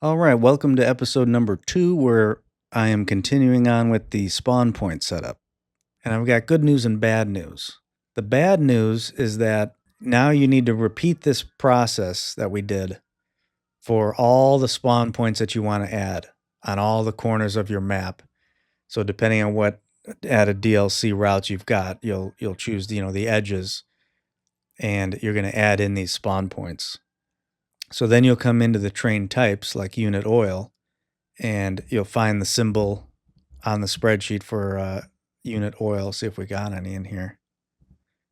All right, welcome to episode number 2, where I am continuing on with the spawn point setup. And I've got good news and bad news. The bad news is that now you need to repeat this process that we did for all the spawn points that you want to add on all the corners of your map. So depending on what added DLC routes you've got, you'll choose the edges, and you're going to add in these spawn points. So then you'll come into the train types like unit oil, and you'll find the symbol on the spreadsheet for unit oil. See if we got any in here.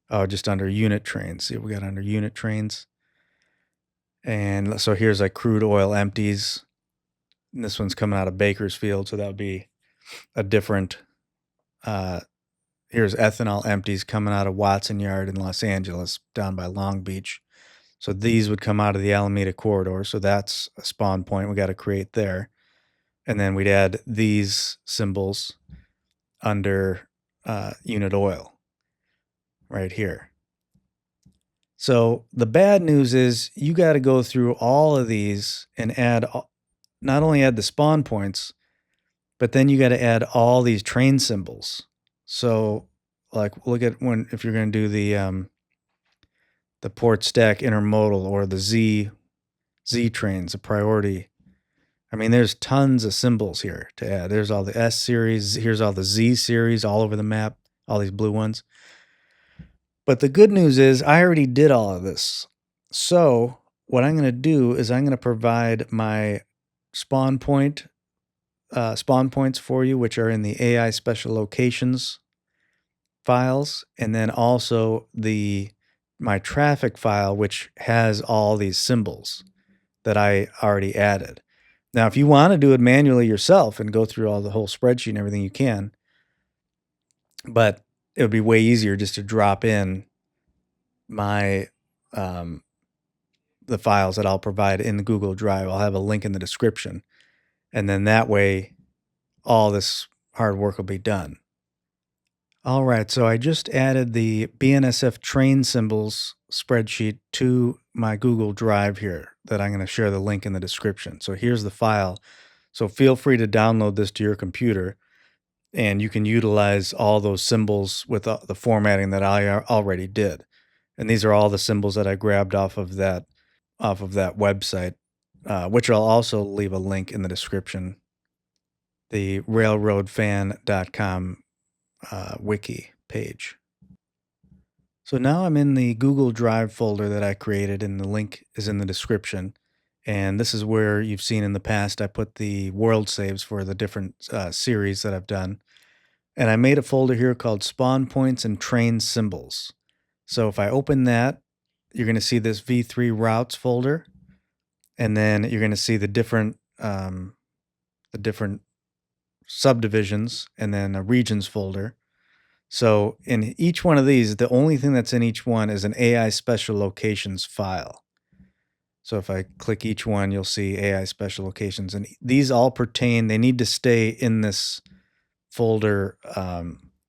Oh, just under unit trains. See if we got under unit trains. And so here's like crude oil empties. And this one's coming out of Bakersfield, so that would be a different. Here's ethanol empties coming out of Watson Yard in Los Angeles, down by Long Beach. So these would come out of the Alameda corridor. So that's a spawn point we got to create there. And then we'd add these symbols under unit oil right here. So the bad news is you got to go through all of these and not only add the spawn points, but then you got to add all these train symbols. So like look at if you're going to do the port stack intermodal or the Z trains, a priority. I mean, there's tons of symbols here to add. There's all the S series. Here's all the Z series all over the map, all these blue ones. But the good news is I already did all of this. So what I'm going to do is I'm going to provide my spawn points for you, which are in the AI special locations files, and then also my traffic file, which has all these symbols that I already added. Now, if you want to do it manually yourself and go through all the whole spreadsheet and everything, you can. But it would be way easier just to drop in my the files that I'll provide in the Google Drive. I'll have a link in the description. And then that way, all this hard work will be done. All right, so I just added the BNSF train symbols spreadsheet to my Google Drive here that I'm going to share the link in the description. So here's the file. So feel free to download this to your computer, and you can utilize all those symbols with the formatting that I already did. And these are all the symbols that I grabbed off of that website, which I'll also leave a link in the description, the railroadfan.com wiki page. So now I'm in the Google Drive folder that I created, and the link is in the description. And this is where you've seen in the past I put the world saves for the different series that I've done. And I made a folder here called Spawn Points and Train Symbols. So if I open that, you're going to see this V3 routes folder, and then you're going to see the different subdivisions, and then a regions folder. So in each one of these, the only thing that's in each one is an AI special locations file. So if I click each one, you'll see AI special locations, and these all pertain, they need to stay in this folder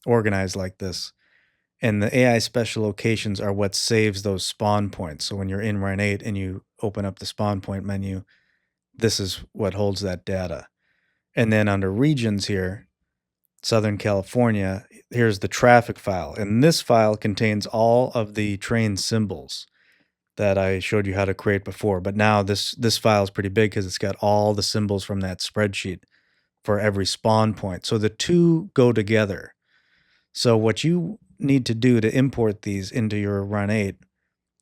organized like this. And the AI special locations are what saves those spawn points. So when you're in Run 8 and you open up the spawn point menu, this is what holds that data. And then under regions here, Southern California, here's the traffic file. And this file contains all of the train symbols that I showed you how to create before. But now this file is pretty big because it's got all the symbols from that spreadsheet for every spawn point. So the two go together. So what you need to do to import these into your Run 8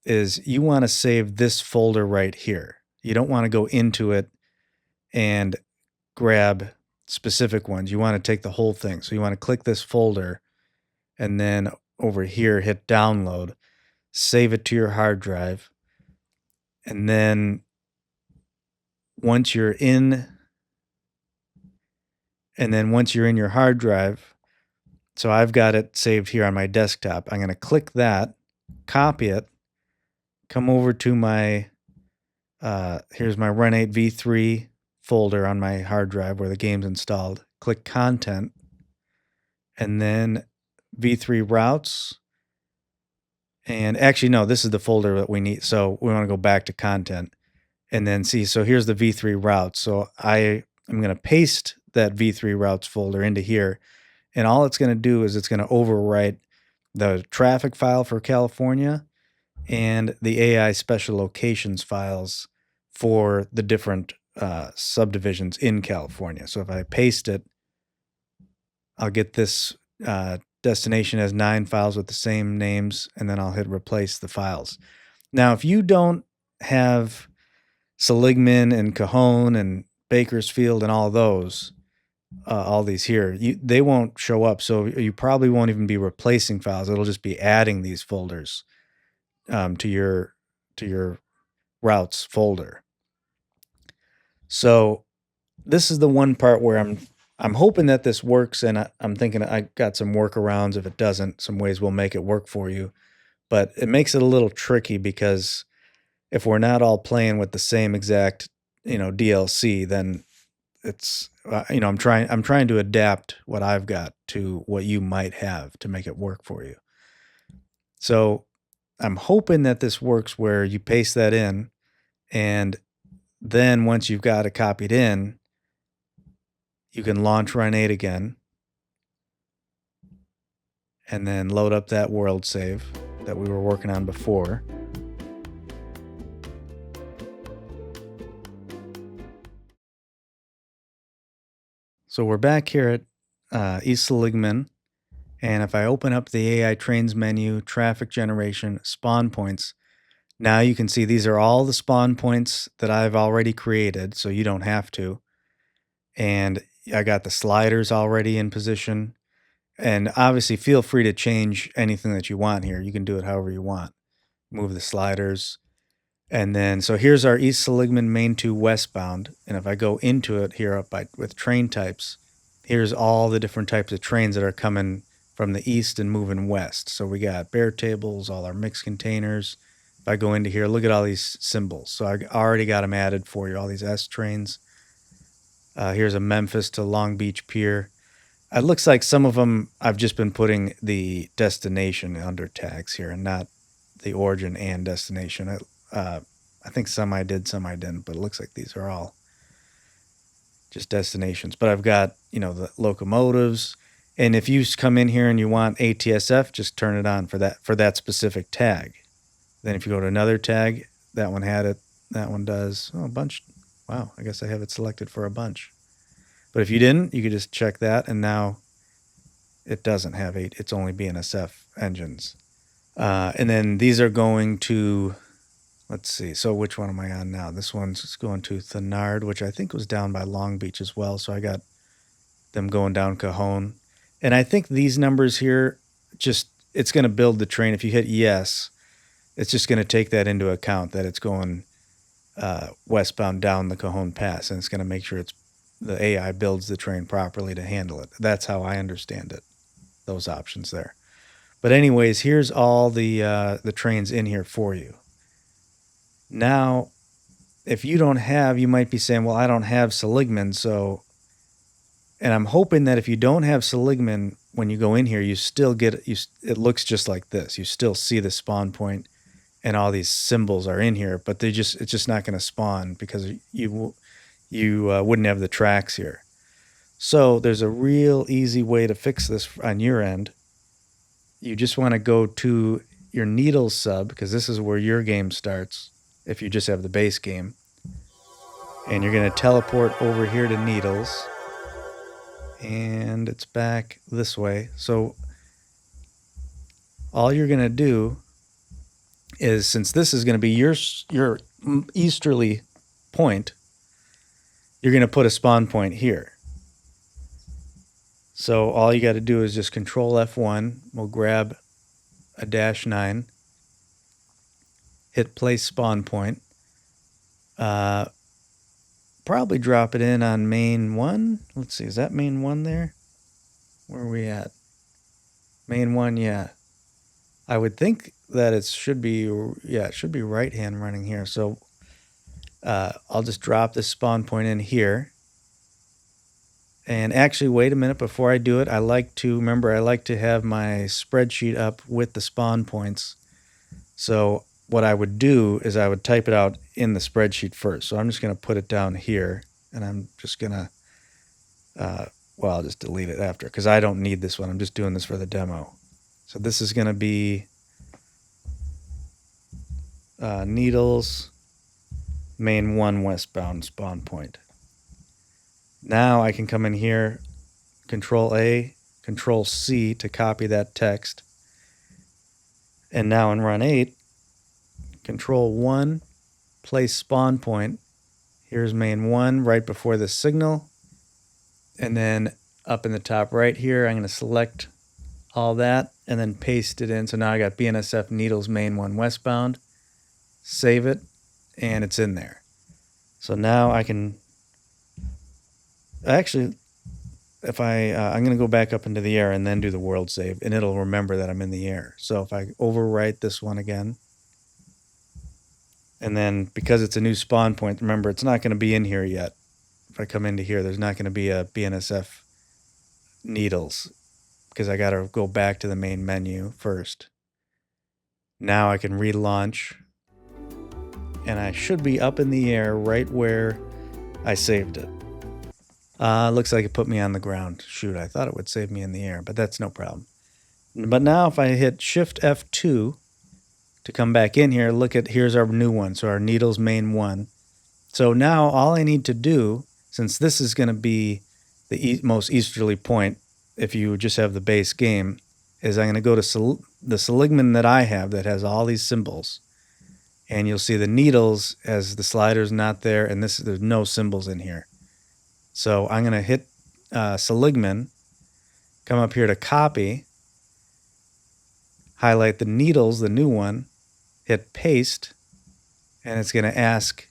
is you want to save this folder right here. You don't want to go into it and grab specific ones. You want to take the whole thing. So you want to click this folder, and then over here, hit download, save it to your hard drive. And then once you're in your hard drive, so I've got it saved here on my desktop. I'm going to click that, copy it, come over to my, here's my Run 8 V3 folder on my hard drive where the game's installed. Click content, and then V3 routes. And actually, no, this is the folder that we need. So we want to go back to content. And then see, so here's the V3 routes. So I'm going to paste that V3 routes folder into here. And all it's going to do is it's going to overwrite the traffic file for California and the AI special locations files for the different subdivisions in California. So if I paste it, I'll get this destination has 9 files with the same names, and then I'll hit replace the files. Now, if you don't have Seligman and Cajon and Bakersfield and all those, all these here, they won't show up. So you probably won't even be replacing files. It'll just be adding these folders to your routes folder. So this is the one part where I'm hoping that this works, and I'm thinking I got some workarounds. If it doesn't, some ways we'll make it work for you. But it makes it a little tricky because if we're not all playing with the same exact, DLC, then it's I'm trying to adapt what I've got to what you might have to make it work for you. So I'm hoping that this works where you paste that in, and then once you've got it copied in, you can launch Run 8 again and then load up that world save that we were working on before. So we're back here at East Seligman, and if I open up the AI trains menu, traffic generation, spawn points, now you can see these are all the spawn points that I've already created, so you don't have to. And I got the sliders already in position. And obviously feel free to change anything that you want here. You can do it however you want. Move the sliders. And then, so here's our East Seligman Main 2 westbound. And if I go into it here with train types, here's all the different types of trains that are coming from the east and moving west. So we got bare tables, all our mixed containers. If I go into here, look at all these symbols. So I already got them added for you, all these S trains. Here's a Memphis to Long Beach Pier. It looks like some of them I've just been putting the destination under tags here and not the origin and destination. I think some I did, some I didn't, but it looks like these are all just destinations. But I've got, the locomotives. And if you come in here and you want ATSF, just turn it on for that specific tag. Then if you go to another tag, that one had it. That one does. Oh, a bunch. Wow, I guess I have it selected for a bunch. But if you didn't, you could just check that, and now it doesn't have 8. It's only BNSF engines. And then these are going to, let's see, so which one am I on now? This one's going to Thenard, which I think was down by Long Beach as well, so I got them going down Cajon. And I think these numbers here, it's going to build the train. If you hit yes, it's just going to take that into account, that it's going westbound down the Cajon Pass, and it's going to make sure the AI builds the train properly to handle it. That's how I understand it, those options there. But anyways, here's all the trains in here for you. Now, if you don't have, you might be saying, well, I don't have Seligman, so, and I'm hoping that if you don't have Seligman, when you go in here, you still get, it looks just like this. You still see the spawn point and all these symbols are in here, but it's just not going to spawn because you wouldn't have the tracks here. So there's a real easy way to fix this on your end. You just want to go to your Needles sub, because this is where your game starts if you just have the base game. And you're going to teleport over here to Needles. And it's back this way. So all you're going to do is, since this is going to be your easterly point, you're going to put a spawn point here. So all you got to do is just Control F1. We'll grab a -9, hit place spawn point. Probably drop it in on main 1. Let's see, is that main 1 there? Where are we at? Main 1, yeah. I would think that it should be right hand running here. So I'll just drop this spawn point in here. And actually, wait a minute before I do it. I like to have my spreadsheet up with the spawn points. So what I would do is I would type it out in the spreadsheet first. So I'm just going to put it down here, and I'm just going to, well, I'll just delete it after because I don't need this one. I'm just doing this for the demo. So this is going to be Needles main 1 westbound spawn point. Now I can come in here, Control A, Control C to copy that text. And now in run 8, Control 1, place spawn point. Here's main 1 right before the signal. And then up in the top right here, I'm going to select all that and then paste it in. So now I got BNSF Needles main 1 westbound. Save it, and it's in there. So now I can actually, if I'm going to go back up into the air and then do the world save, and it'll remember that I'm in the air. So if I overwrite this one again, and then because it's a new spawn point, remember it's not going to be in here yet. If I come into here, there's not going to be a BNSF Needles because I got to go back to the main menu first. Now I can relaunch, and I should be up in the air right where I saved it. Looks like it put me on the ground. Shoot, I thought it would save me in the air, but that's no problem. But now if I hit Shift F2 to come back in here, look at, here's our new one. So our Needles main 1. So now all I need to do, since this is going to be the most easterly point, if you just have the base game, is I'm going to go to the Seligman that I have that has all these symbols. And you'll see the Needles as the slider's not there, and there's no symbols in here. So I'm going to hit Seligman, come up here to copy, highlight the Needles, the new one, hit paste, and it's going to ask,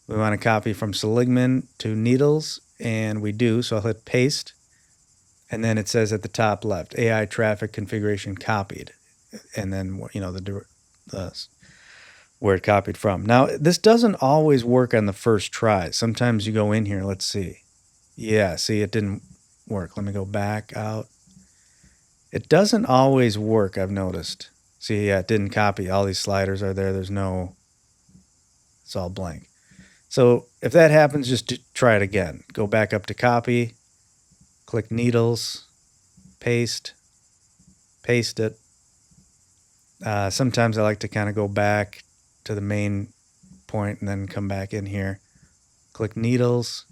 we want to copy from Seligman to Needles, and we do, so I'll hit paste, and then it says at the top left, AI traffic configuration copied, and then, you know, the where it copied from. Now, this doesn't always work on the first try. Sometimes you go in here, let's see. Yeah, see, it didn't work. Let me go back out. It doesn't always work, I've noticed. See, yeah, it didn't copy. All these sliders are there. There's no, it's all blank. So if that happens, just try it again. Go back up to copy, click Needles, paste it. Sometimes I like to kind of go back to the main point and then come back in here. Click Needles,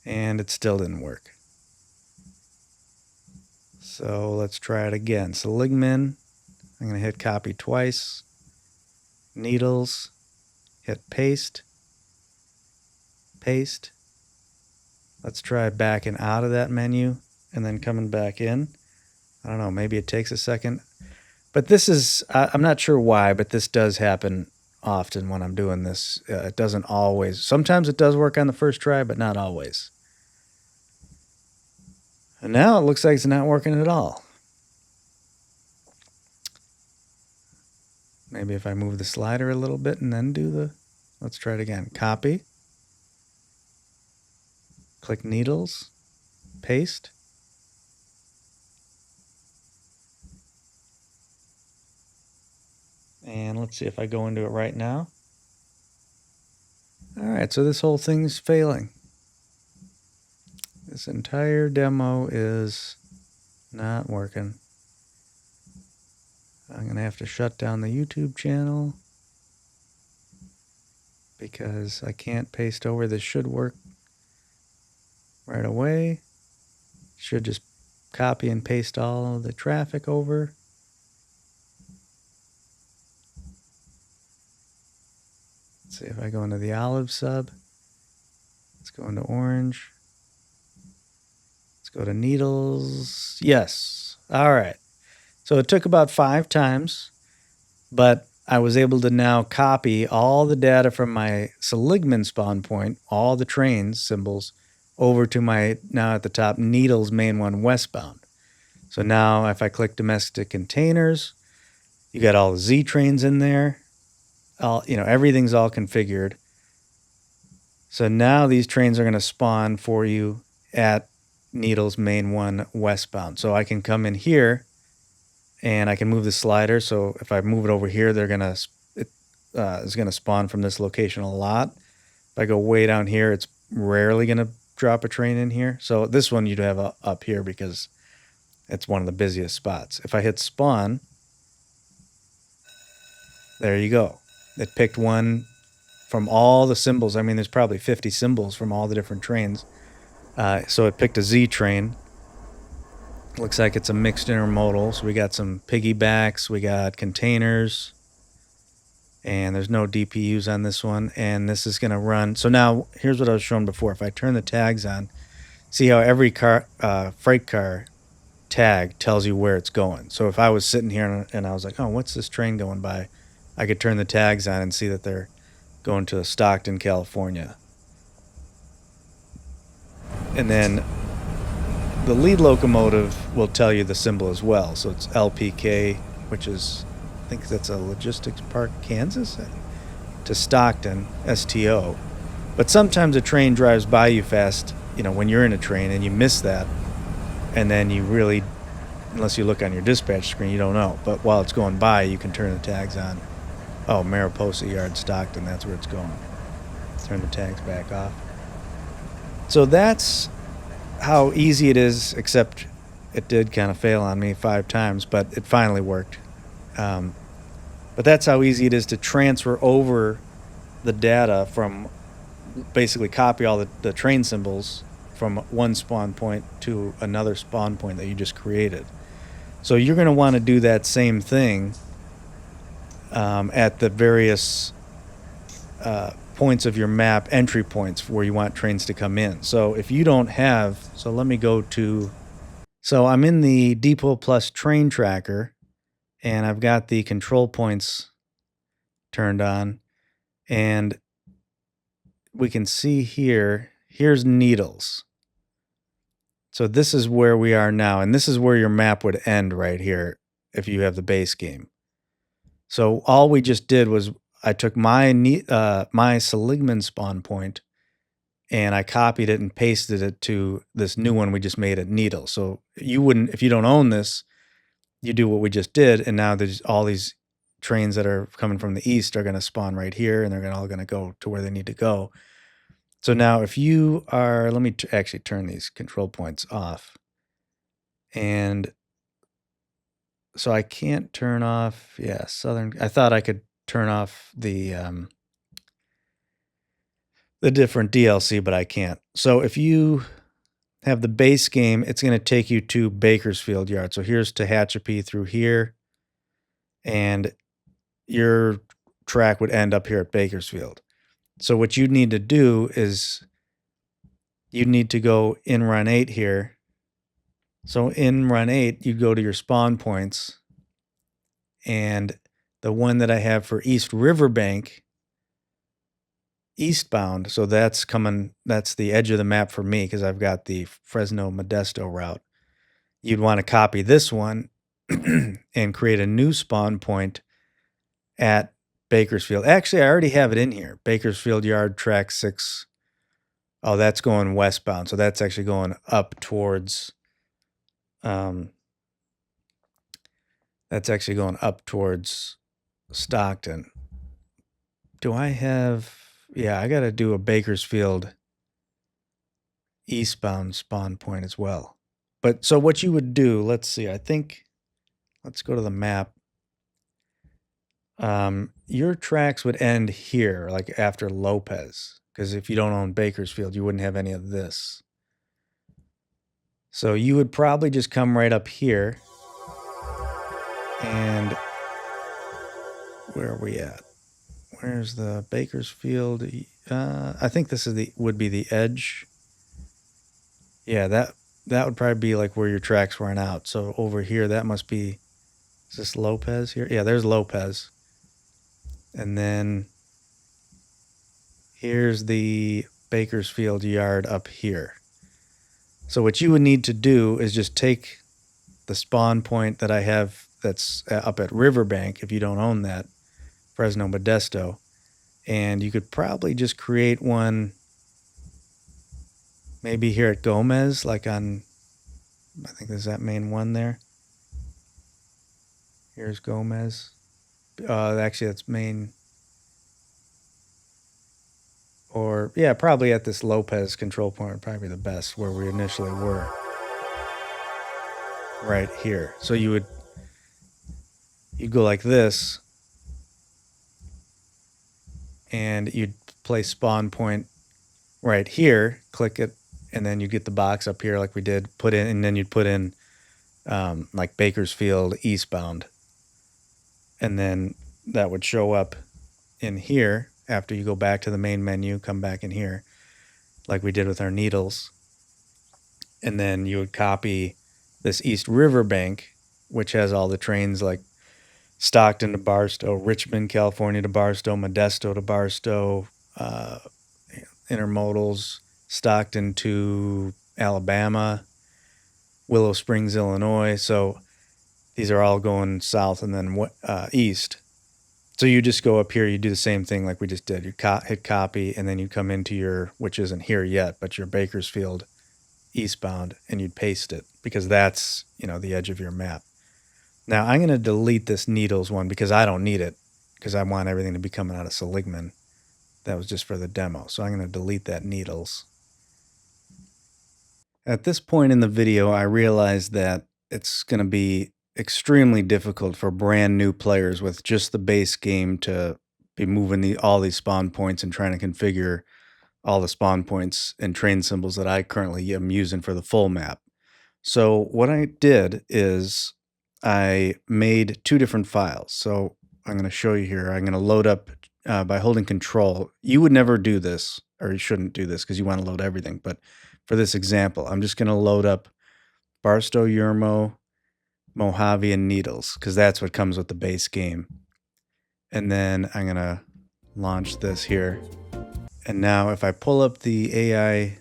and it still didn't work. So let's try it again. Seligman, I'm going to hit copy twice. Needles, hit paste. Paste. Let's try backing out of that menu and then coming back in. I don't know, maybe it takes a second. But this is, I'm not sure why, but this does happen often when I'm doing this. It doesn't always. Sometimes it does work on the first try, but not always. And now it looks like it's not working at all. Maybe if I move the slider a little bit and then do the, let's try it again. Copy. Click Needles. Paste. And let's see if I go into it right now. All right, so this whole thing's failing. This entire demo is not working. I'm going to have to shut down the YouTube channel because I can't paste over. This should work right away. Should just copy and paste all of the traffic over. Let's see if I go into the olive sub. Let's go into orange. Let's go to Needles. Yes. All right. So it took about 5 times, but I was able to now copy all the data from my Seligman spawn point, all the trains symbols, over to my, now at the top, Needles main 1 westbound. So now if I click domestic containers, you got all the Z trains in there. All, you know, everything's all configured. So now these trains are going to spawn for you at Needles main 1 westbound. So I can come in here and I can move the slider. So if I move it over here, they're going to, is going to spawn from this location a lot. If I go way down here, it's rarely going to drop a train in here. So this one you'd have up here because it's one of the busiest spots. If I hit spawn, there you go. It picked one from all the symbols. I mean, there's probably 50 symbols from all the different trains. So it picked a Z train. Looks like it's a mixed intermodal. So we got some piggybacks, we got containers, and there's no DPUs on this one. And this is going to run. So now here's what I was showing before. If I turn the tags on, see how every freight car tag tells you where it's going. So if I was sitting here and I was like, oh, what's this train going by? I could turn the tags on and see that they're going to Stockton, California. And then the lead locomotive will tell you the symbol as well. So it's LPK, which is, I think that's a Logistics Park, Kansas, to Stockton, STO. But sometimes a train drives by you fast, when you're in a train and you miss that. And then you really, unless you look on your dispatch screen, you don't know. But while it's going by, you can turn the tags on. Oh, Mariposa Yard, Stockton, that's where it's going. Turn the tags back off. So that's how easy it is, except it did kind of fail on me 5 times, but it finally worked. But that's how easy it is to transfer over the data from, basically copy all the train symbols from one spawn point to another spawn point that you just created. So you're going to want to do that same thing at the various points of your map, entry points where you want trains to come in. So if you don't have, so let me go to, so I'm in the Depot Plus train tracker and I've got the control points turned on, and we can see here's needles. So this is where we are now, and this is where your map would end right here if you have the base game. So all we just did was I took my Seligman spawn point and I copied it and pasted it to this new one we just made at Needle. So you wouldn't, if you don't own this, you do what we just did, and now there's all these trains that are coming from the east are going to spawn right here, and they're all going to go to where they need to go. So now if you are, let me actually turn these control points off. And so I can't turn off, Southern, I thought I could turn off the different DLC, but I can't. So if you have the base game, it's going to take you to Bakersfield Yard. So here's Tehachapi through here, and your track would end up here at Bakersfield. So what you need to do is you need to go in run 8 here. So in run 8, you go to your spawn points, and the one that I have for East Riverbank, eastbound, so that's the edge of the map for me because I've got the Fresno Modesto route. You'd want to copy this one and create a new spawn point at Bakersfield. Actually, I already have it in here. Bakersfield Yard, track 6. Oh, that's going westbound. So that's actually going up towards, Stockton. Do I have, I got to do a Bakersfield eastbound spawn point as well. But so what you would do, let's see, let's go to the map. Your tracks would end here, like after Lopez, because if you don't own Bakersfield, you wouldn't have any of this. So you would probably just come right up here. And where are we at? Where's the Bakersfield? I think this would be the edge. Yeah, that would probably be like where your tracks run out. So over here, that must be, is this Lopez here? Yeah, there's Lopez. And then here's the Bakersfield Yard up here. So what you would need to do is just take the spawn point that I have that's up at Riverbank, if you don't own that, Fresno Modesto, and you could probably just create one maybe here at Gomez, like on, I think there's that main one there. Here's Gomez. Actually, that's main. Or, yeah, probably at this Lopez control point would probably be the best, where we initially were. Right here. So you'd go like this, and you'd place spawn point right here, click it, and then you get the box up here like we did, put in, and then you'd put in like Bakersfield eastbound. And then that would show up in here after you go back to the main menu, come back in here like we did with our needles. And then you would copy this East Riverbank, which has all the trains like Stockton to Barstow, Richmond, California to Barstow, Modesto to Barstow, intermodals, Stockton to Alabama, Willow Springs, Illinois. So these are all going south and then east. So you just go up here, you do the same thing like we just did. You hit copy, and then you come into your, which isn't here yet, but your Bakersfield eastbound, and you'd paste it because that's, the edge of your map. Now I'm going to delete this needles one because I don't need it, because I want everything to be coming out of Seligman. That was just for the demo. So I'm going to delete that needles. At this point in the video, I realized that it's going to be extremely difficult for brand new players with just the base game to be moving all these spawn points and trying to configure all the spawn points and train symbols that I currently am using for the full map. So what I did is I made two different files. So I'm going to show you here. I'm going to load up by holding control. You would never do this, or you shouldn't do this because you want to load everything. But for this example, I'm just going to load up Barstow, Yermo, Mojave, and Needles, because that's what comes with the base game. And then I'm going to launch this here. And now if I pull up the AI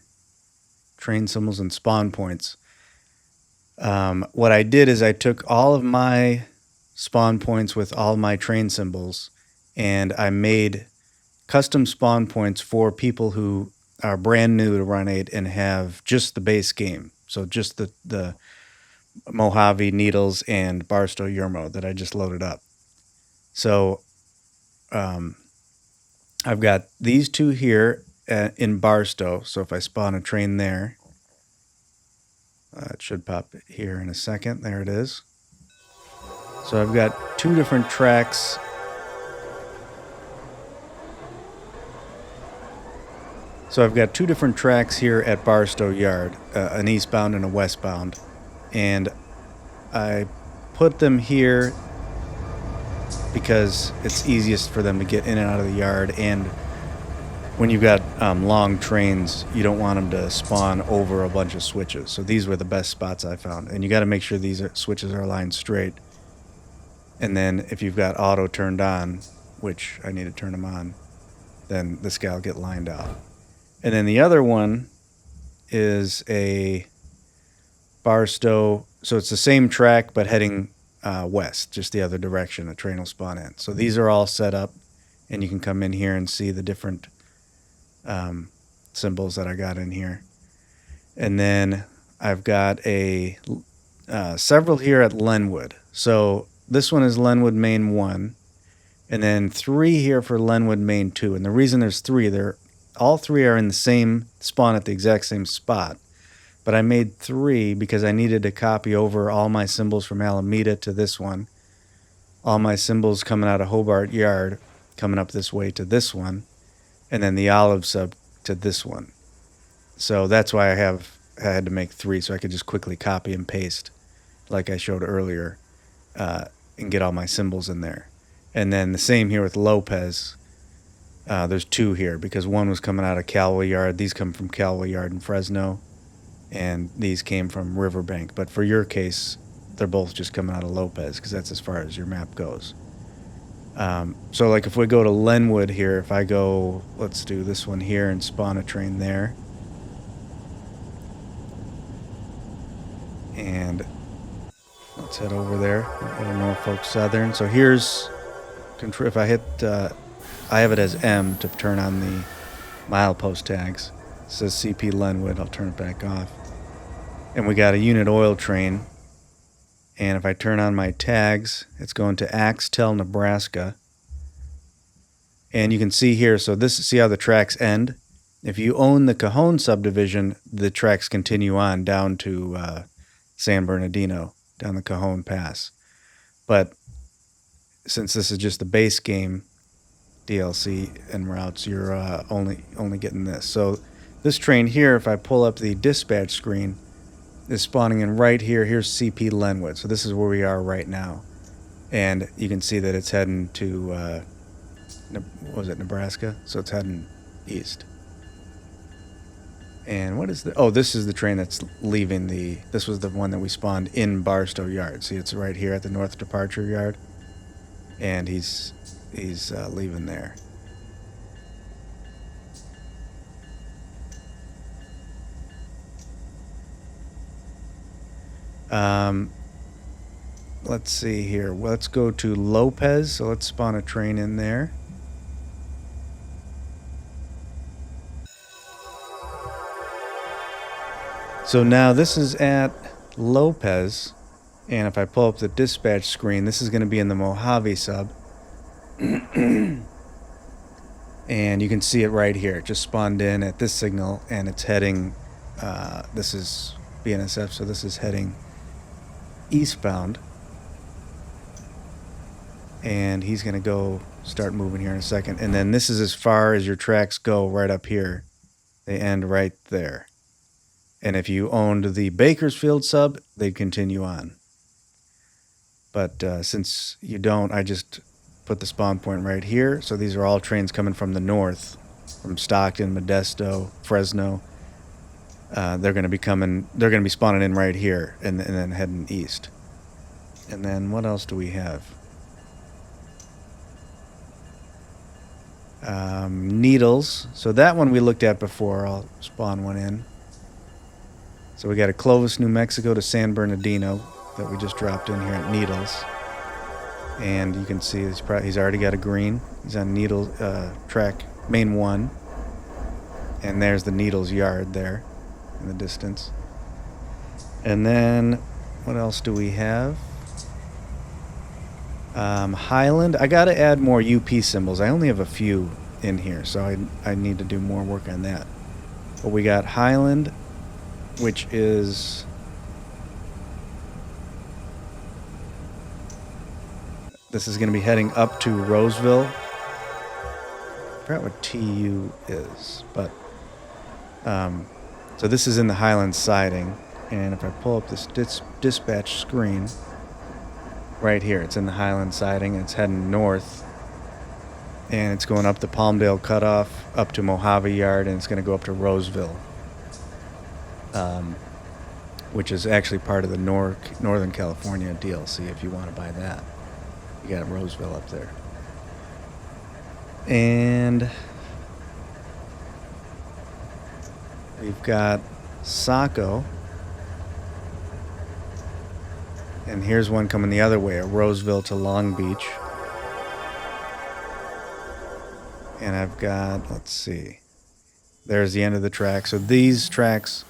train symbols and spawn points, what I did is I took all of my spawn points with all my train symbols, and I made custom spawn points for people who are brand new to Run 8 and have just the base game. So just the Mojave, Needles, and Barstow Yermo that I just loaded up. So I've got these two here in Barstow. So if I spawn a train there, it should pop here in a second. There it is. So I've got two different tracks. So I've got two different tracks here at Barstow Yard, an eastbound and a westbound. And I put them here because it's easiest for them to get in and out of the yard. And when you've got long trains, you don't want them to spawn over a bunch of switches. So these were the best spots I found. And you got to make sure these switches are aligned straight. And then if you've got auto turned on, which I need to turn them on, then this guy will get lined out. And then the other one is a Barstow. So it's the same track, but heading west, just the other direction. A train will spawn in. So these are all set up, and you can come in here and see the different symbols that I got in here. And then I've got several here at Lenwood. So this one is Lenwood Main 1, and then 3 here for Lenwood Main 2. And the reason there's 3, all 3 are in the same spawn at the exact same spot. But I made 3 because I needed to copy over all my symbols from Alameda to this one. All my symbols coming out of Hobart Yard coming up this way to this one. And then the olive sub to this one. So that's why I had to make 3, so I could just quickly copy and paste like I showed earlier and get all my symbols in there. And then the same here with Lopez. There's 2 here because one was coming out of Callaway Yard. These come from Callaway Yard in Fresno. And these came from Riverbank. But for your case, they're both just coming out of Lopez because that's as far as your map goes. So like if we go to Lenwood here, if I go, let's do this one here and spawn a train there. And let's head over there. Norfolk Southern. So here's, if I hit, I have it as M to turn on the milepost tags. It says CP Lenwood. I'll turn it back off. And we got a unit oil train. And if I turn on my tags, it's going to Axtell, Nebraska. And you can see here, so see how the tracks end? If you own the Cajon subdivision, the tracks continue on down to San Bernardino, down the Cajon Pass. But since this is just the base game DLC and routes, you're only getting this. So this train here, if I pull up the dispatch screen, is spawning in right here. Here's CP Lenwood. So this is where we are right now. And you can see that it's heading to, what was it, Nebraska? So it's heading east. And what is the... Oh, this is the train that's leaving the... This was the one that we spawned in Barstow Yard. See, it's right here at the North Departure Yard. And he's leaving there. Let's see here. Let's go to Lopez. So let's spawn a train in there. So now this is at Lopez, and if I pull up the dispatch screen, this is going to be in the Mojave sub. And you can see it right here. It just spawned in at this signal, and it's heading, this is BNSF, so this is heading eastbound. And he's going to go start moving here in a second. And then this is as far as your tracks go right up here. They end right there. And if you owned the Bakersfield sub, they'd continue on. But since you don't, I just put the spawn point right here. So these are all trains coming from the north, from Stockton, Modesto, Fresno. They're going to be spawning in right here and then heading east. And then what else do we have? Needles. So that one we looked at before. I'll spawn one in. So we got a Clovis, New Mexico to San Bernardino that we just dropped in here at Needles. And you can see he's already got a green. He's on Needles track main 1. And there's the Needles yard there in the distance. And then what else do we have? Highland. I got to add more UP symbols. I only have a few in here, so I need to do more work on that. But we got Highland, which is... This is going to be heading up to Roseville. I forgot what TU is, but... so this is in the Highland siding, and if I pull up this dispatch screen... Right here, it's in the Highland siding, and it's heading north. And it's going up the Palmdale Cutoff, up to Mojave Yard, and it's going to go up to Roseville. Which is actually part of the Northern California DLC, if you want to buy that. You got Roseville up there. And we've got Saco. And here's one coming the other way, a Roseville to Long Beach. And I've got, let's see, there's the end of the track. So these tracks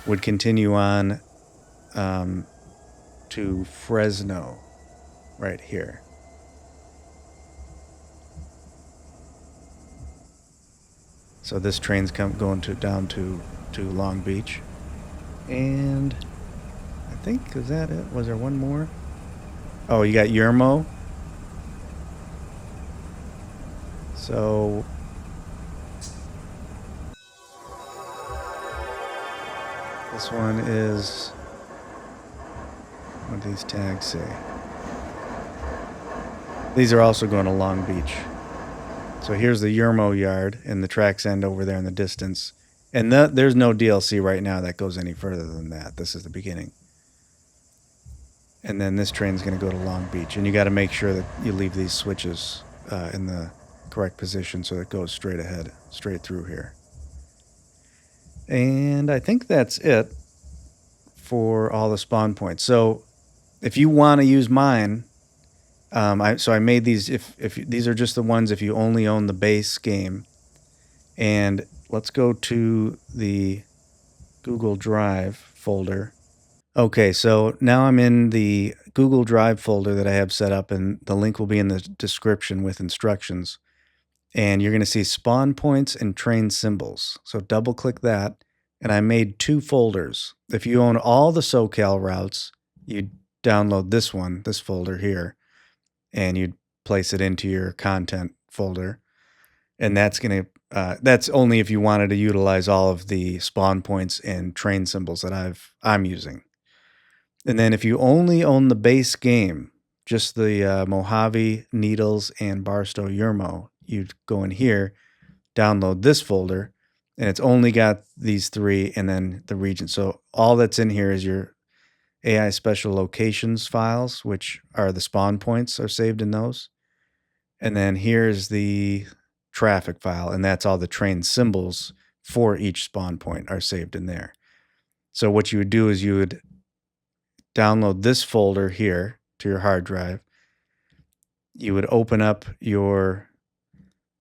would continue on to Fresno, right here. So this train's going down to Long Beach. And... I think, is that it? Was there one more? Oh, you got Yermo. So... This one is... What do these tags say? These are also going to Long Beach. So here's the Yermo yard, and the tracks end over there in the distance. And there's no DLC right now that goes any further than that. This is the beginning. And then this train's going to go to Long Beach. And you got to make sure that you leave these switches in the correct position so it goes straight ahead, straight through here. And I think that's it for all the spawn points. So if you want to use mine, I made these, if these are just the ones if you only own the base game. And let's go to the Google Drive folder. Okay, so now I'm in the Google Drive folder that I have set up, and the link will be in the description with instructions. and you're going to see spawn points and train symbols. So double click that, and I made 2 folders. If you own all the SoCal routes, you download this one, this folder here, and you'd place it into your content folder. And that's going to that's only if you wanted to utilize all of the spawn points and train symbols that I'm using. And then if you only own the base game, just the Mojave, Needles, and Barstow Yermo, you'd go in here, download this folder, and it's only got these 3 and then the region. So all that's in here is your AI special locations files, which are the spawn points are saved in those. And then here's the traffic file, and that's all the train symbols for each spawn point are saved in there. So what you would do is you would download this folder here to your hard drive. You would open up your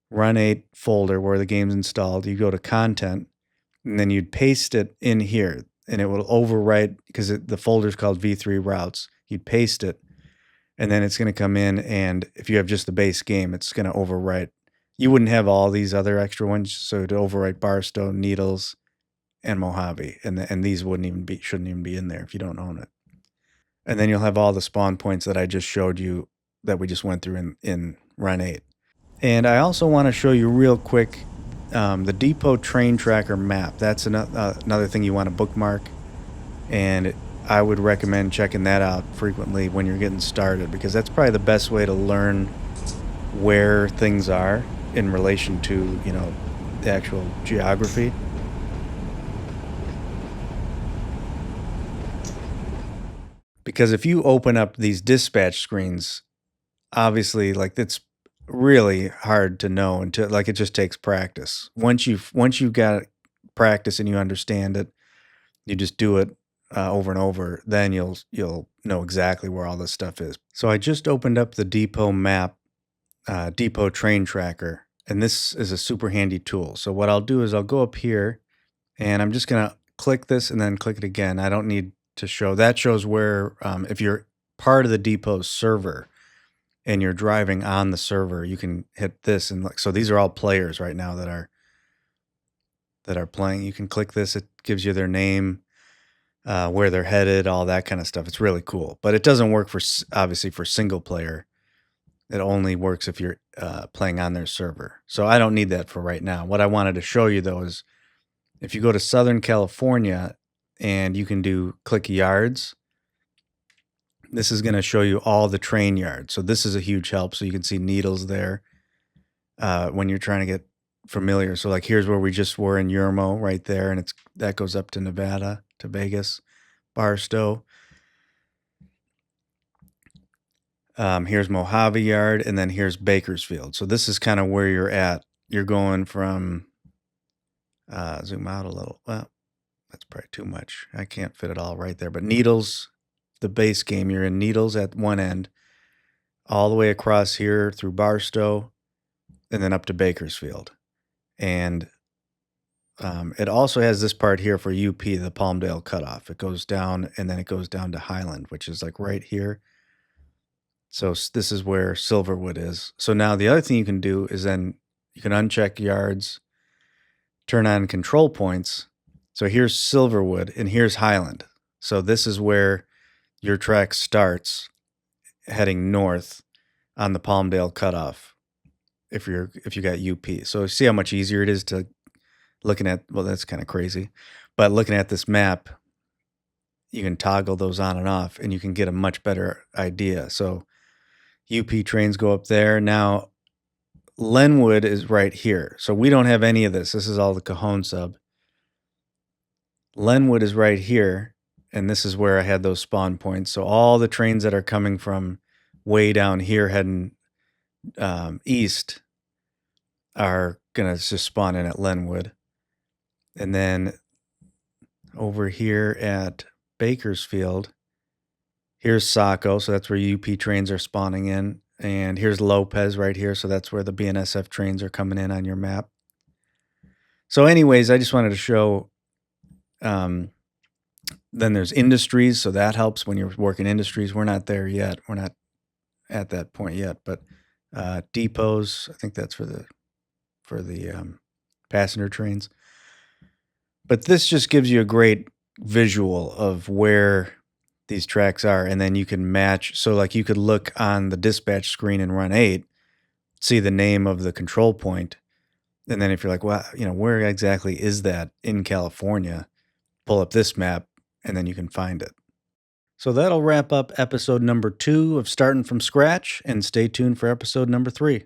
Run 8 folder where the game's installed. You go to content, and then you'd paste it in here, and it will overwrite because the folder's called V3 routes. You'd paste it, and then it's going to come in, and if you have just the base game, it's going to overwrite. You wouldn't have all these other extra ones, so to overwrite Barstow, Needles, and Mojave, and these shouldn't even be in there if you don't own it. And then you'll have all the spawn points that I just showed you that we just went through in Run 8. And I also want to show you real quick the Depot Train Tracker map. That's another thing you want to bookmark, and I would recommend checking that out frequently when you're getting started, because that's probably the best way to learn where things are in relation to, the actual geography. Because if you open up these dispatch screens, obviously, like, it's really hard to know until, like, it just takes practice. Once you've got practice and you understand it, you just do it over and over, then you'll know exactly where all this stuff is. So I just opened up the Depot map, Depot Train Tracker, and this is a super handy tool. So what I'll do is I'll go up here, and I'm just gonna click this and then click it again. I don't need to show that. Shows where if you're part of the Depot server and you're driving on the server, you can hit this, and so these are all players right now that are playing. You can click this; it gives you their name, where they're headed, all that kind of stuff. It's really cool, but it doesn't work obviously for single player. It only works if you're playing on their server. So I don't need that for right now. What I wanted to show you though is if you go to Southern California and you can click yards, this is going to show you all the train yards. So this is a huge help. So you can see Needles there when you're trying to get familiar. So like here's where we just were in Yermo right there, and that goes up to Nevada, to Vegas, Barstow. Here's Mojave Yard, and then here's Bakersfield. So this is kind of where you're at. You're going from, zoom out a little. Well, that's probably too much. I can't fit it all right there. But Needles, the base game, you're in Needles at one end, all the way across here through Barstow, and then up to Bakersfield. And it also has this part here for UP, the Palmdale Cutoff. It goes down, and then it goes down to Highland, which is like right here. So this is where Silverwood is. So now the other thing you can do is then you can uncheck yards, turn on control points. So here's Silverwood and here's Highland. So this is where your track starts heading north on the Palmdale Cutoff if you got UP. So see how much easier it is to looking at, well, that's kind of crazy, but looking at this map, you can toggle those on and off and you can get a much better idea. So UP trains go up there. Now, Lenwood is right here. So we don't have any of this. This is all the Cajon sub. Lenwood is right here, and this is where I had those spawn points. So all the trains that are coming from way down here heading east are going to just spawn in at Lenwood. And then over here at Bakersfield, here's Saco, so that's where UP trains are spawning in. And here's Lopez right here, so that's where the BNSF trains are coming in on your map. So anyways, I just wanted to show, then there's industries, so that helps when you're working industries. We're not there yet. We're not at that point yet, but depots, I think that's for the for the passenger trains. But this just gives you a great visual of where these tracks are, and then you can match. So, like, you could look on the dispatch screen in Run 8, see the name of the control point, and then if you're like, well, where exactly is that in California? Pull up this map, and then you can find it. So that'll wrap up episode number 2 of Starting from Scratch, and stay tuned for episode number 3.